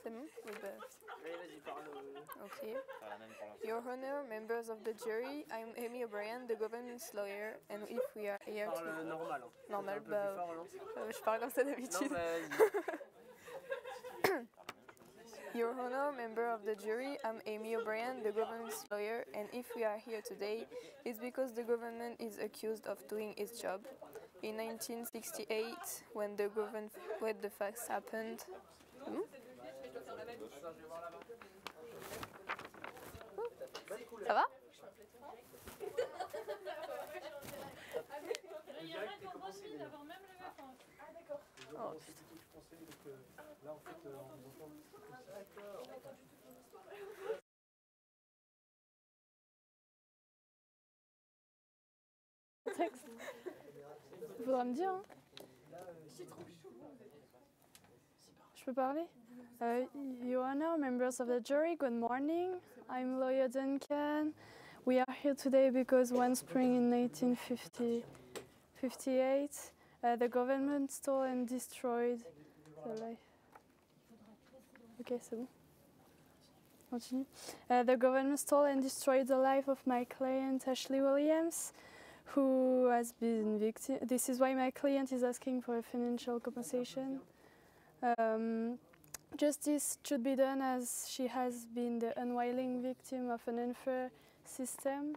C'est bon? Oui, bah. Allez, vas-y, parle. Okay. Your Honor, members of the jury, I'm Amy O'Brien, the government's lawyer, and if we are here Parle to... normal. Hein. Normal, Un peu bah... plus fort, non je parle comme ça Non, d'habitude. vas-y. Your Honor, member of the jury, I'm Amy O'Brien, the government's lawyer, and if we are here today, it's because the government is accused of doing its job. In 1968, when the facts happened... Ça va? Il y a un vendredi d'avoir même les vacances. Ah d'accord. Oh, là en fait on entend Texte. Il faudra me dire. Hein. Je peux parler? Your Honor, members of the jury, good morning. I'm lawyer Duncan. We are here today because one spring in 1958, the government stole and destroyed the life. Ok, c'est bon. Continue. The government stole and destroyed the life of my client Ashley Williams, who has been victim. This is why my client is asking for a financial compensation. Justice should be done as she has been the unwilling victim of an unfair system.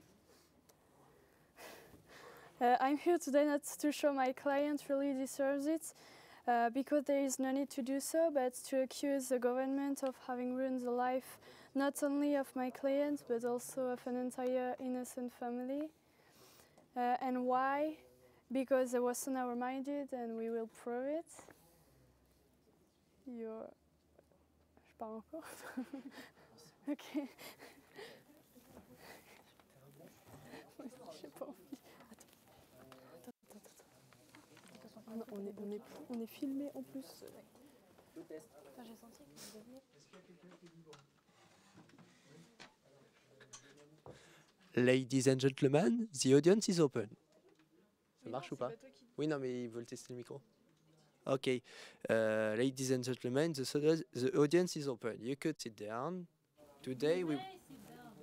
I'm here today not to show my client really deserves it, because there is no need to do so, but to accuse the government of having ruined the life not only of my client, but also of an entire innocent family. And why? Because they were so narrow-minded, and we will prove it. Je parle encore. Ok. J'ai pas envie. Attends. On est filmé en plus. J'ai senti que vous aviez... Est-ce qu'il y a quelqu'un qui est libre? Ladies and gentlemen, the audience is open. Ça marche ou pas? Oui, non, mais ils veulent tester le micro. Ok. Ladies and gentlemen, the audience is open. You could sit down. Today we...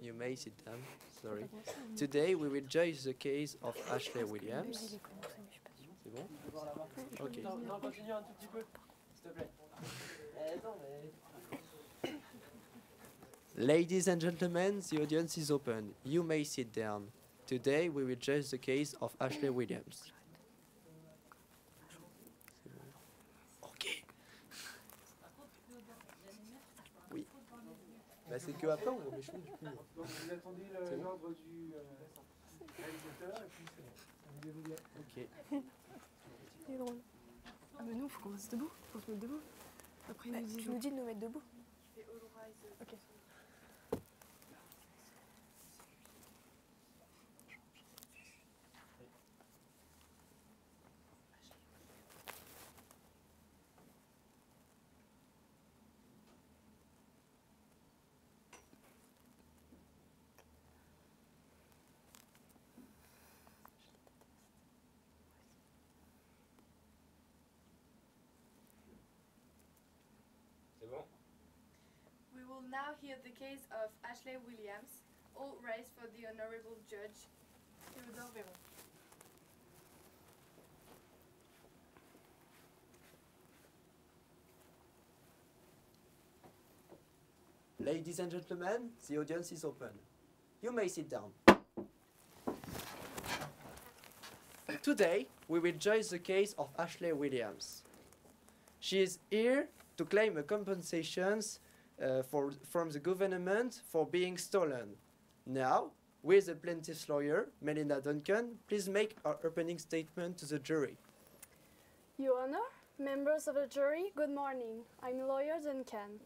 You may sit down. Sorry. Today we will judge the case of Ashley Williams. C'est bon? Ok. Non, continue un tout petit peu, s'il te plaît. Attends, mais... Ladies and gentlemen, the audience is open. You may sit down. Today we will judge the case of Ashley Williams. Ok. Oui. Bah c'est que après on remet chaud du coup. Donc vous attendez l'ordre du réalisateur et puis c'est bon. Amusez-vous bien. Ok. C'est drôle. Ah mais nous, faut qu'on reste debout. Faut se mettre debout. Après, ils nous disent... Tu nous dis de nous mettre debout? Ok. C'est bon? We will now hear the case of Ashley Williams, all raised for the Honorable Judge Théodore Véron. Ladies and gentlemen, the audience is open. You may sit down. Today, we will judge the case of Ashley Williams. She is here to claim a compensation from the government for being stolen. Now, with the plaintiff's lawyer, Melinda Duncan, please make our opening statement to the jury. Your Honor, members of the jury, good morning. I'm lawyer Duncan.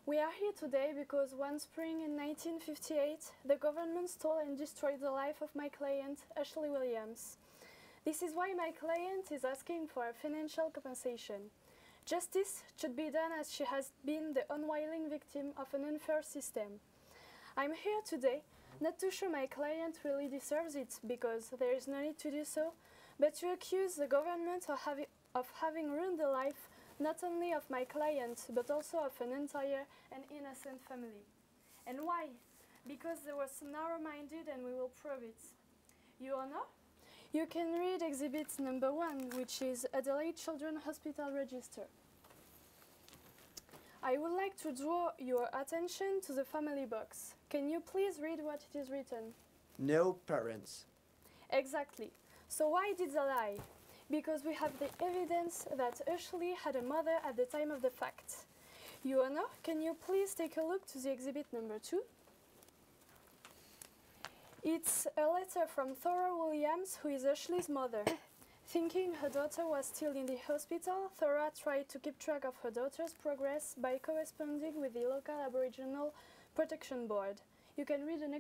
We are here today because one spring in 1958, the government stole and destroyed the life of my client, Ashley Williams. This is why my client is asking for a financial compensation. Justice should be done as she has been the unwilling victim of an unfair system. I'm here today not to show my client really deserves it, because there is no need to do so, but to accuse the government of having ruined the life not only of my client, but also of an entire and innocent family. And why? Because they were so narrow-minded, and we will prove it. Your Honor, you can read exhibit number 1, which is Adelaide Children's Hospital Register. I would like to draw your attention to the family box. Can you please read what it is written? No parents. Exactly. So why did they lie? Because we have the evidence that Ashley had a mother at the time of the fact. Your Honor, can you please take a look to the exhibit number 2? It's a letter from Thora Williams, who is Ashley's mother. Thinking her daughter was still in the hospital, Thora tried to keep track of her daughter's progress by corresponding with the local Aboriginal Protection Board. You can read an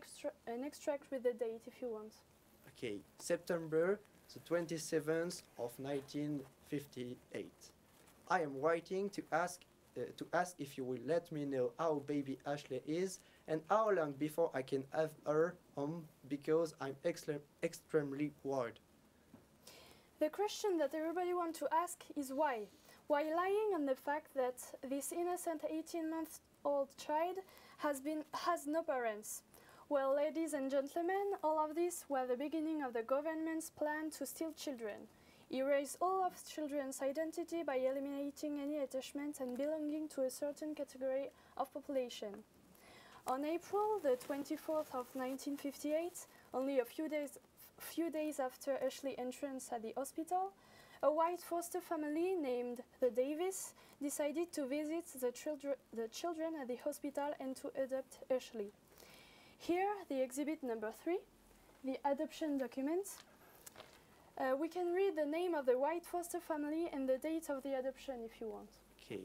extract with the date if you want. Okay, September the 27th of 1958. I am writing to ask if you will let me know how baby Ashley is and how long before I can have her home, because I'm extremely worried. The question that everybody wants to ask is why? Why lying on the fact that this innocent 18-month-old child has no parents? Well, ladies and gentlemen, all of this was the beginning of the government's plan to steal children. Erase all of children's identity by eliminating any attachment and belonging to a certain category of population. On April the 24th of 1958, only a few days after Ashley's entrance at the hospital, a white foster family named the Davis decided to visit the children at the hospital and to adopt Ashley. Here, the exhibit number 3, the adoption document. We can read the name of the white foster family and the date of the adoption if you want. Okay,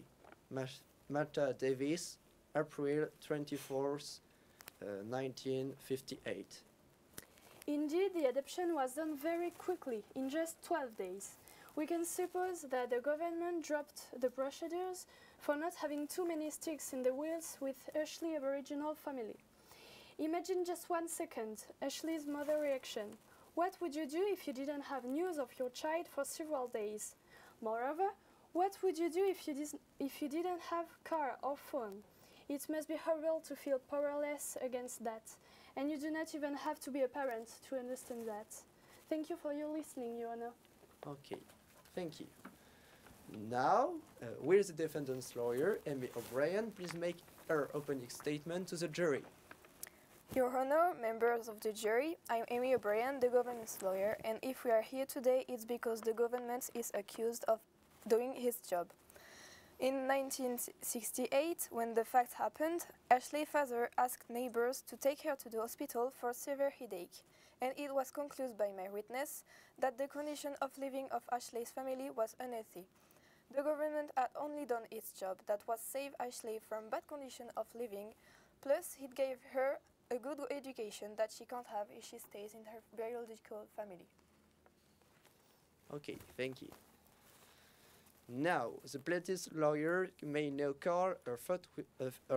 Martha Davis, April 24th, 1958. Indeed, the adoption was done very quickly, in just 12 days. We can suppose that the government dropped the procedures for not having too many sticks in the wheels with Ashley's Aboriginal family. Imagine just 1 second Ashley's mother's reaction. What would you do if you didn't have news of your child for several days? Moreover, what would you do if you didn't have car or phone? It must be horrible to feel powerless against that, and you do not even have to be a parent to understand that. Thank you for your listening, Your Honor. Okay, thank you. Now, where's the defendant's lawyer, Amy O'Brien? Please make her opening statement to the jury. Your Honor, members of the jury, I'm Amy O'Brien, the government's lawyer, and if we are here today, it's because the government is accused of doing his job. In 1968, when the fact happened, Ashley's father asked neighbors to take her to the hospital for severe headache, and it was concluded by my witness that the condition of living of Ashley's family was unhealthy. The government had only done its job, that was save Ashley from bad condition of living, plus it gave her a good education that she can't have if she stays in her biological family. Okay, thank you. Now, the plaintiff's lawyer may now call her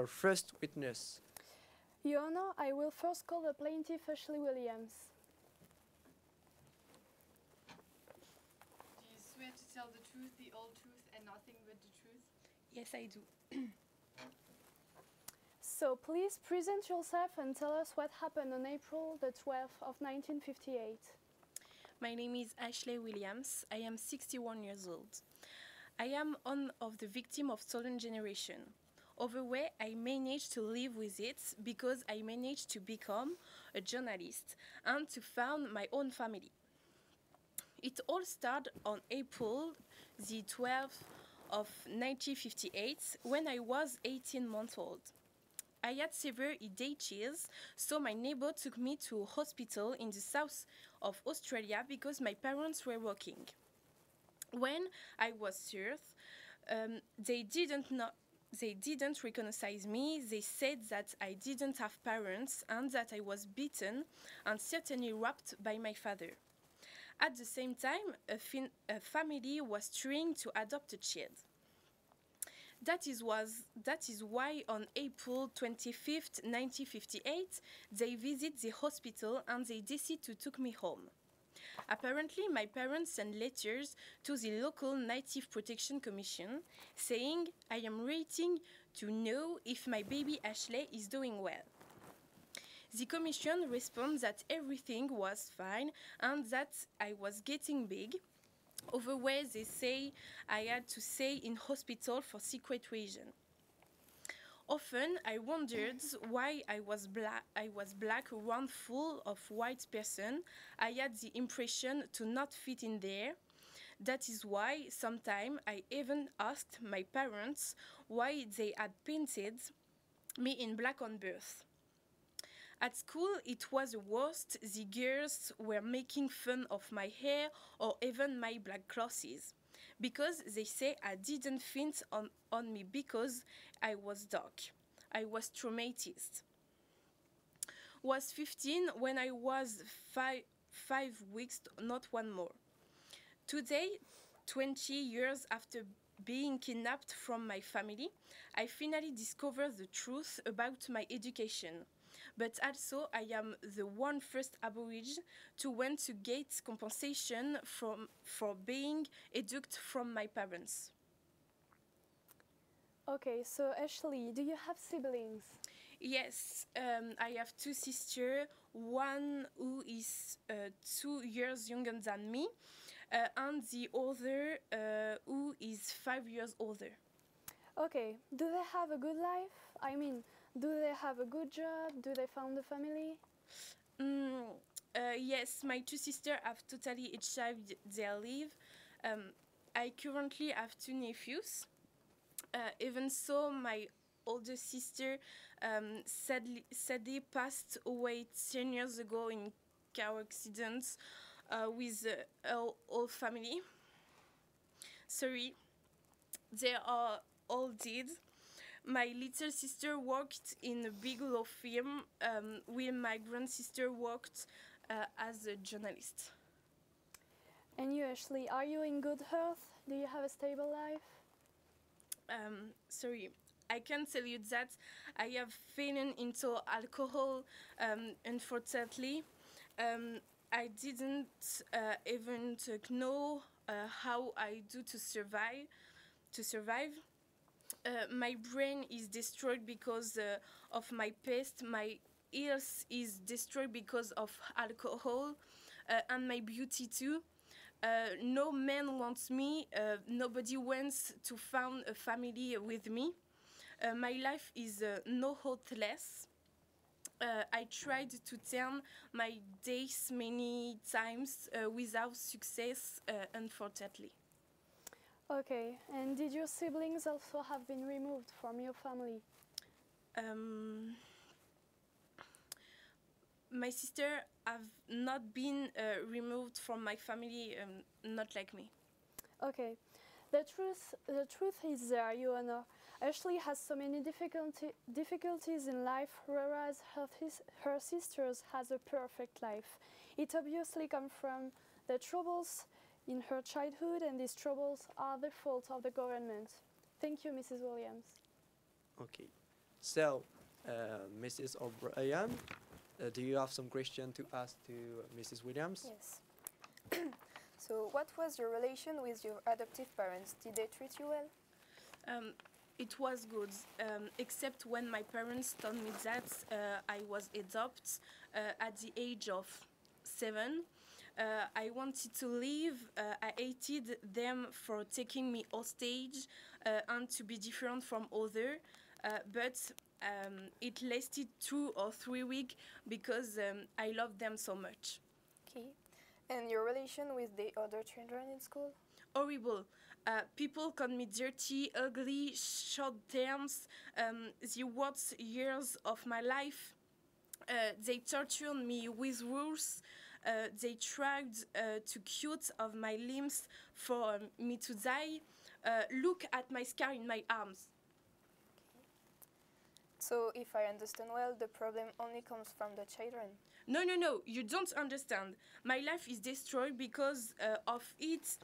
first witness. Your Honor, I will first call the plaintiff Ashley Williams. Do you swear to tell the truth, the whole truth, and nothing but the truth? Yes, I do. So please present yourself and tell us what happened on April the 12th of 1958. My name is Ashley Williams. I am 61 years old. I am one of the victims of stolen generation. However, I managed to live with it because I managed to become a journalist and to found my own family. It all started on April the 12th of 1958 when I was 18 months old. I had severe headaches, so my neighbor took me to a hospital in the south of Australia because my parents were working. When I was served, they didn't recognize me. They said that I didn't have parents and that I was beaten and certainly raped by my father. At the same time, a family was trying to adopt a child. That is why on April 25th, 1958, they visit the hospital and they decide to take me home. Apparently, my parents sent letters to the local Native Protection Commission saying, I am waiting to know if my baby Ashley is doing well. The commission responds that everything was fine and that I was getting big. Otherwise, they say I had to stay in hospital for secret reason. Often, I wondered why I was black, round, full of white person. I had the impression to not fit in there. That is why sometimes I even asked my parents why they had painted me in black on birth. At school, it was the worst. The girls were making fun of my hair or even my black glasses because they say I didn't fit on me because I was dark. I was traumatized. Was 15 when I was 5 weeks, not one more. Today, 20 years after being kidnapped from my family, I finally discovered the truth about my education. But also, I am the one first Aborigine to want to get compensation for being educated from my parents. Okay, so Ashley, do you have siblings? Yes, I have two sisters, one who is 2 years younger than me, and the other who is 5 years older. Okay, do they have a good life? I mean, do they have a good job? Do they found a family? Yes, my two sisters have totally achieved their life. I currently have two nephews. Even so, my older sister sadly passed away 10 years ago in car accident with her whole family. Sorry, they are all dead. My little sister worked in a big law firm, while my grand sister worked as a journalist. And you, Ashley, are you in good health? Do you have a stable life? Sorry, I can tell you that I have fallen into alcohol, unfortunately. I didn't even know how I do to survive. My brain is destroyed because of my past. My health is destroyed because of alcohol, and my beauty too. No man wants me. Nobody wants to found a family with me. My life is no hopeless. I tried to turn my days many times without success, unfortunately. Okay, and did your siblings also have been removed from your family? My sister have not been removed from my family, not like me. Okay, the truth is there, you know. Ashley has so many difficulties in life, whereas her sisters has a perfect life. It obviously comes from the troubles in her childhood, and these troubles are the fault of the government. Thank you, Mrs. Williams. Okay. So, Mrs. O'Brien, do you have some question to ask to Mrs. Williams? Yes. So, what was your relation with your adoptive parents? Did they treat you well? It was good, except when my parents told me that I was adopted at the age of 7. I wanted to leave. I hated them for taking me hostage and to be different from others. But it lasted 2 or 3 weeks because I loved them so much. Okay. And your relation with the other children in school? Horrible. People called me dirty, ugly, short terms. The worst years of my life. They tortured me with rules. They tried to cut off my limbs for me to die. Look at my scar in my arms. So, if I understand well, the problem only comes from the children. No, you don't understand. My life is destroyed because of it,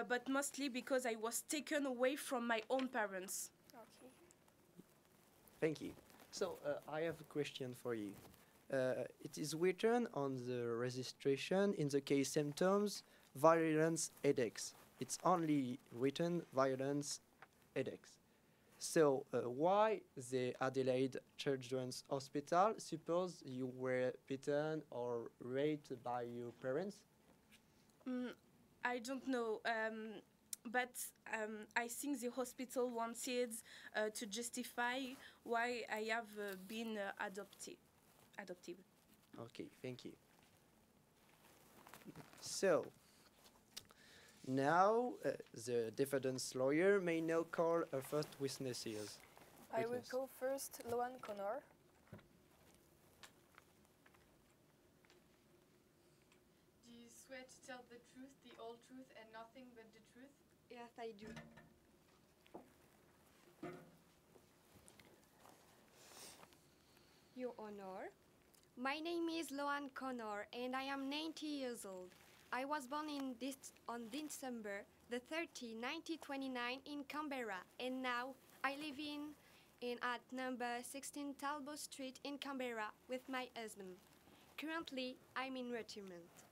but mostly because I was taken away from my own parents. Okay. Thank you. So, I have a question for you. It is written on the registration in the case symptoms, violence headaches. It's only written violence headaches. So why the Adelaide Children's Hospital? Suppose you were beaten or raped by your parents? I don't know, but I think the hospital wanted to justify why I have been adopted. Okay, thank you. So, now the defendant's lawyer may now call her first witnesses. I will call first Loan Connor. Do you swear to tell the truth, the whole truth, and nothing but the truth? Yes, I do. Your Honor, my name is Loan Connor and I am 90 years old. I was born on December the 30, 1929 in Canberra, and now I live in at number 16 Talbot Street in Canberra with my husband. Currently, I'm in retirement.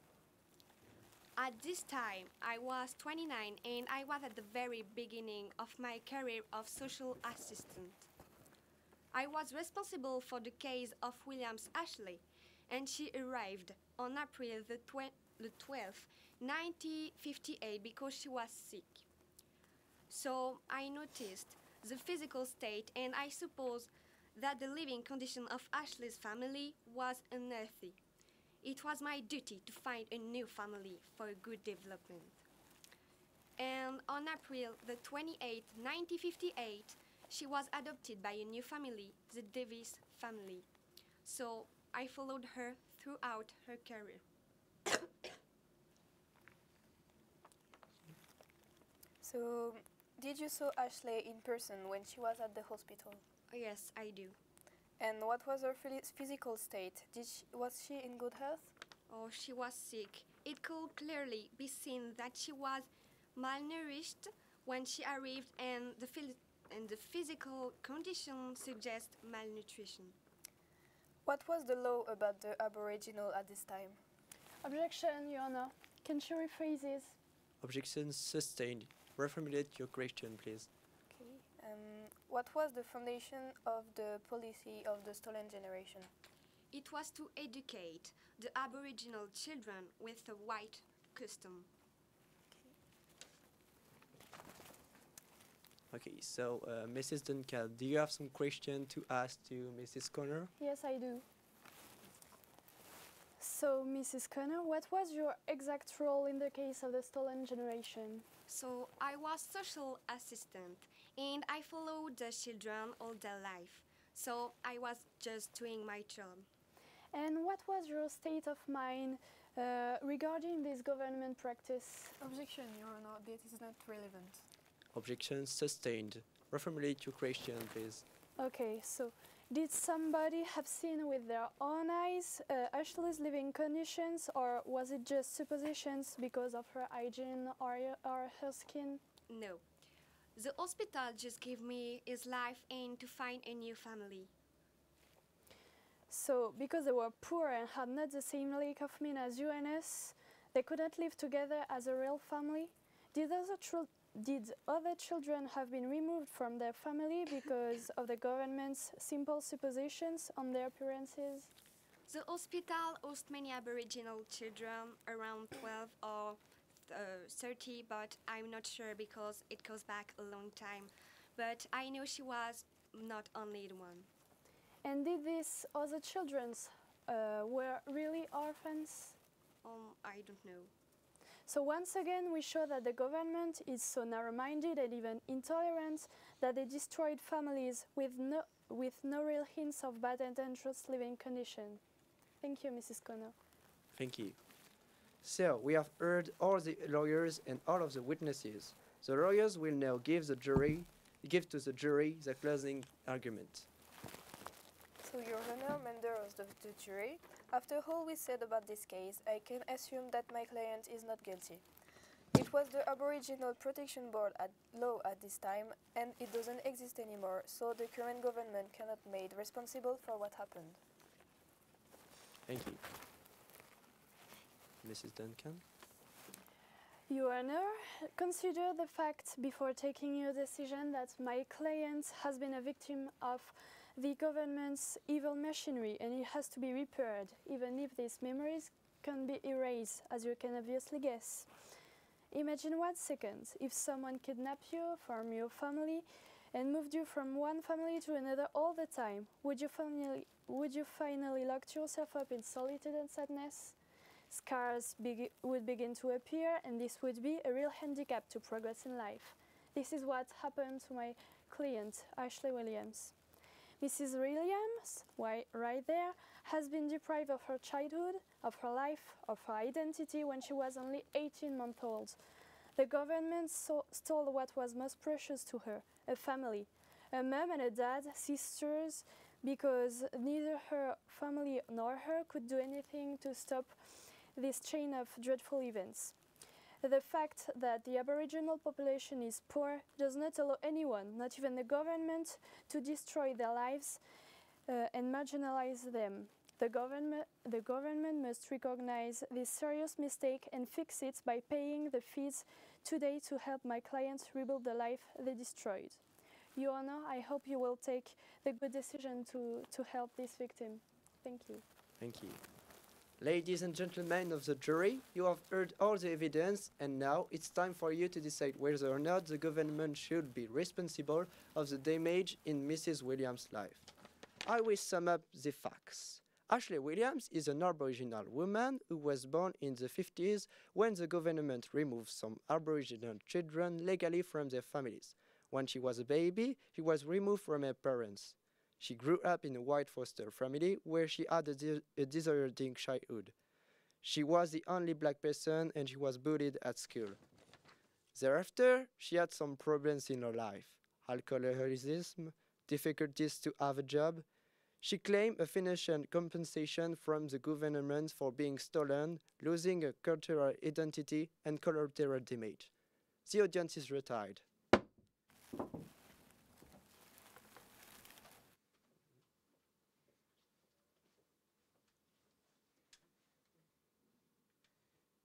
At this time, I was 29 and I was at the very beginning of my career of social assistant. I was responsible for the case of Williams Ashley, and she arrived on April the 12th, 1958 because she was sick. So I noticed the physical state and I suppose that the living condition of Ashley's family was unhealthy. It was my duty to find a new family for a good development. And on April the 28th, 1958, she was adopted by a new family, the Davis family. So I followed her throughout her career. So, did you saw Ashley in person when she was at the hospital? Yes, I do. And what was her physical state? Was she in good health? Oh, she was sick. It could clearly be seen that she was malnourished when she arrived, and the physical condition suggests malnutrition. What was the law about the Aboriginal at this time? Objection, Your Honor. Can she rephrase this? Objection sustained. Reformulate your question, please. Okay. What was the foundation of the policy of the stolen generation? It was to educate the Aboriginal children with the white custom. Okay, so Mrs. Duncan, do you have some question to ask to Mrs. Connor? Yes, I do. So, Mrs. Connor, what was your exact role in the case of the stolen generation? So I was social assistant and I followed the children all their life. So I was just doing my job. And what was your state of mind regarding this government practice? Objection, Your Honor. That is not relevant. Objection sustained. Reformulate your question, please. Okay, so did somebody have seen with their own eyes Ashley's living conditions, or was it just suppositions because of her hygiene or her skin? No. The hospital just gave me his life and to find a new family. So, because they were poor and had not the same lack of means as you and us, they couldn't live together as a real family? Did other children have been removed from their family because of the government's simple suppositions on their appearances? The hospital hosts many Aboriginal children, around 12 or 30, but I'm not sure because it goes back a long time. But I know she was not only the one. And did these other children were really orphans? I don't know. So once again, we show that the government is so narrow-minded and even intolerant that they destroyed families with no real hints of bad and dangerous living condition. Thank you, Mrs. Connor. Thank you. So, we have heard all the lawyers and all of the witnesses. The lawyers will now give to the jury the closing argument. So, Your Honor, members of the jury, after all we said about this case, I can assume that my client is not guilty. It was the Aboriginal Protection Board law at this time, and it doesn't exist anymore, so the current government cannot be made responsible for what happened. Thank you. Mrs. Duncan? Your Honor, consider the fact before taking your decision that my client has been a victim of the government's evil machinery and it has to be repaired, even if these memories can be erased, as you can obviously guess. Imagine 1 second if someone kidnapped you from your family and moved you from one family to another all the time. Would you finally lock yourself up in solitude and sadness? Scars would begin to appear, and this would be a real handicap to progress in life. This is what happened to my client, Ashley Williams. Mrs. Williams, right there, has been deprived of her childhood, of her life, of her identity when she was only 18 months old. The government stole what was most precious to her, a family, a mom and a dad, sisters, because neither her family nor her could do anything to stop this chain of dreadful events. The fact that the Aboriginal population is poor does not allow anyone, not even the government, to destroy their lives and marginalize them. The government must recognize this serious mistake and fix it by paying the fees today to help my clients rebuild the life they destroyed. Your Honor, I hope you will take the good decision to help this victim. Thank you. Thank you. Ladies and gentlemen of the jury, you have heard all the evidence, and now it's time for you to decide whether or not the government should be responsible of the damage in Mrs. Williams' life. I will sum up the facts. Ashley Williams is an Aboriginal woman who was born in the 50s when the government removed some Aboriginal children legally from their families. When she was a baby, she was removed from her parents. She grew up in a white foster family where she had a disordered childhood. She was the only black person and she was bullied at school. Thereafter, she had some problems in her life: alcoholism, difficulties to have a job. She claimed a financial compensation from the government for being stolen, losing a cultural identity, and collateral damage. The audience is retired.